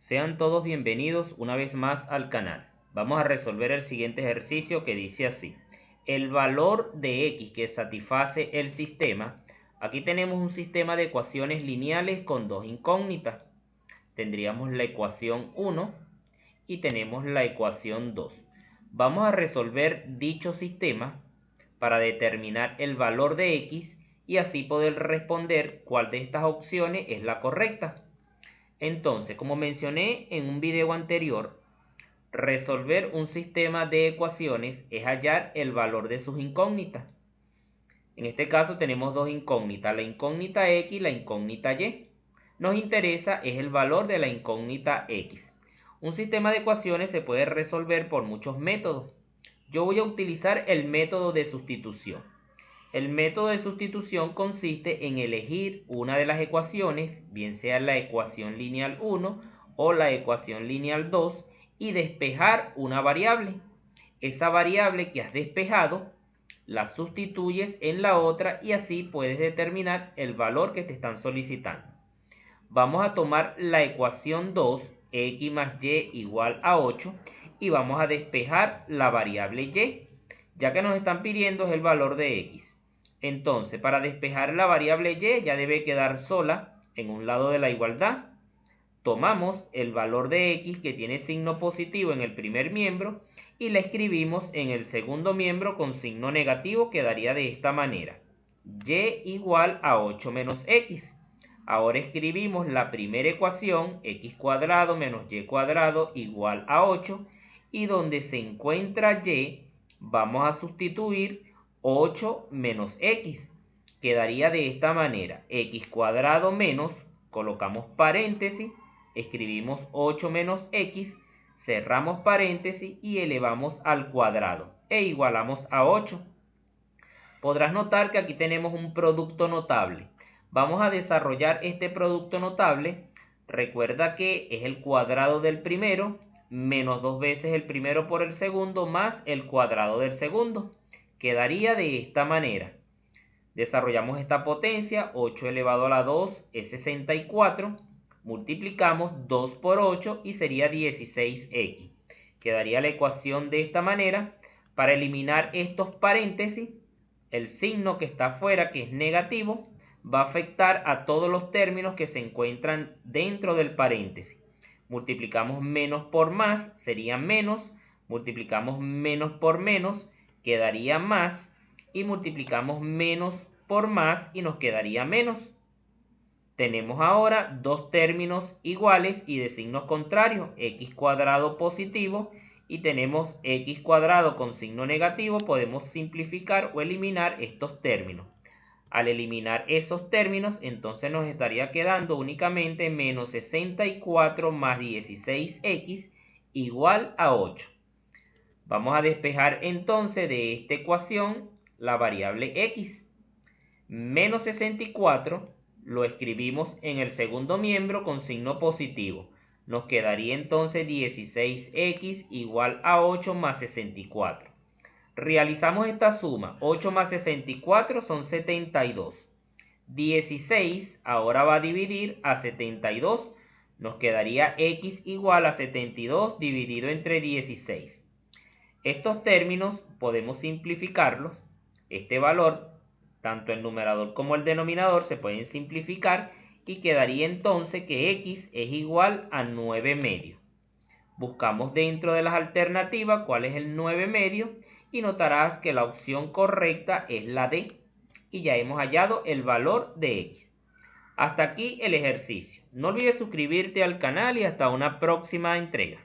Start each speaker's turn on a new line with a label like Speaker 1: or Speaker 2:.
Speaker 1: Sean todos bienvenidos una vez más al canal. Vamos a resolver el siguiente ejercicio que dice así. El valor de x que satisface el sistema. Aquí tenemos un sistema de ecuaciones lineales con dos incógnitas. Tendríamos la ecuación 1 y tenemos la ecuación 2. Vamos a resolver dicho sistema para determinar el valor de x y así poder responder cuál de estas opciones es la correcta. Entonces, como mencioné en un video anterior, resolver un sistema de ecuaciones es hallar el valor de sus incógnitas. En este caso tenemos dos incógnitas, la incógnita x y la incógnita y. Nos interesa es el valor de la incógnita x. Un sistema de ecuaciones se puede resolver por muchos métodos. Yo voy a utilizar el método de sustitución. El método de sustitución consiste en elegir una de las ecuaciones, bien sea la ecuación lineal 1 o la ecuación lineal 2, y despejar una variable. Esa variable que has despejado la sustituyes en la otra y así puedes determinar el valor que te están solicitando. Vamos a tomar la ecuación 2, x más y igual a 8, y vamos a despejar la variable y, ya que nos están pidiendo el valor de x. Entonces, para despejar la variable y ya debe quedar sola en un lado de la igualdad. Tomamos el valor de x que tiene signo positivo en el primer miembro y la escribimos en el segundo miembro con signo negativo. Quedaría de esta manera: y igual a 8 menos x. Ahora escribimos la primera ecuación, x cuadrado menos y cuadrado igual a 8, y donde se encuentra y vamos a sustituir 8 menos x. Quedaría de esta manera: x cuadrado menos, colocamos paréntesis, escribimos 8 menos x, cerramos paréntesis y elevamos al cuadrado e igualamos a 8. Podrás notar que aquí tenemos un producto notable. Vamos a desarrollar este producto notable. Recuerda que es el cuadrado del primero menos 2 veces el primero por el segundo más el cuadrado del segundo. Quedaría de esta manera. Desarrollamos esta potencia, 8 elevado a la 2 es 64. Multiplicamos 2 por 8 y sería 16x. Quedaría la ecuación de esta manera. Para eliminar estos paréntesis, el signo que está afuera, que es negativo, va a afectar a todos los términos que se encuentran dentro del paréntesis. Multiplicamos menos por más, sería menos. Multiplicamos menos por menos, quedaría más, y multiplicamos menos por más y nos quedaría menos. Tenemos ahora dos términos iguales y de signos contrarios, x cuadrado positivo y tenemos x cuadrado con signo negativo. Podemos simplificar o eliminar estos términos. Al eliminar esos términos, entonces nos estaría quedando únicamente menos 64 más 16x igual a 8. Vamos a despejar entonces de esta ecuación la variable x. Menos 64 lo escribimos en el segundo miembro con signo positivo. Nos quedaría entonces 16x igual a 8 más 64. Realizamos esta suma. 8 más 64 son 72. 16 ahora va a dividir a 72. Nos quedaría x igual a 72 dividido entre 16. Estos términos podemos simplificarlos. Este valor, tanto el numerador como el denominador, se pueden simplificar y quedaría entonces que x es igual a 9 medios. Buscamos dentro de las alternativas cuál es el 9 medios y notarás que la opción correcta es la D. Y ya hemos hallado el valor de x. Hasta aquí el ejercicio. No olvides suscribirte al canal y hasta una próxima entrega.